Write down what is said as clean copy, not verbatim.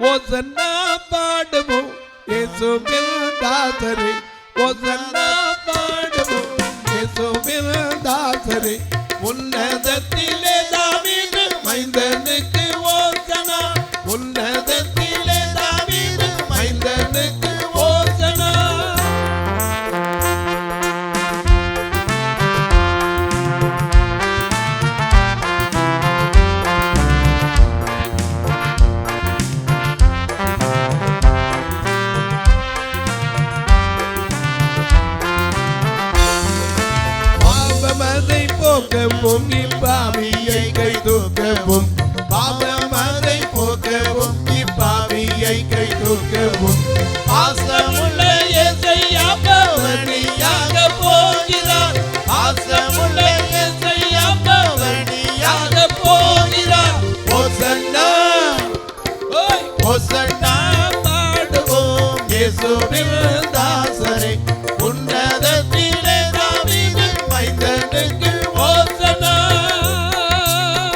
ஓசன்னா பாடுவோம் இயேசுவின் தாசரே, ஓசன்னா பாடுவோம் இயேசுவின் தாசரே. உன்னதத்திலே தாவீது மைந்தனுக்கு ஓசனா, உன்னதத்திலே தாவீது மைந்தனுக்கு ஓசனா. பாவமதை போக்கவும் இப்பாவியை கை தூக்கவும், பாவமதை போக்கவும் இப்பாவியை கை தூக்கவும். பாசமுள்ள இயேசையா பவனியாக போகிறார், பாசமுள்ள இயேசையா பவனியாக போகிறார். ஓசன்னா ஓசன்னா பாடுவோம் இயேசுவின் தாசரே, உன்னதத்திலே தாவீது மைந்தனுக்கு ஓசனா.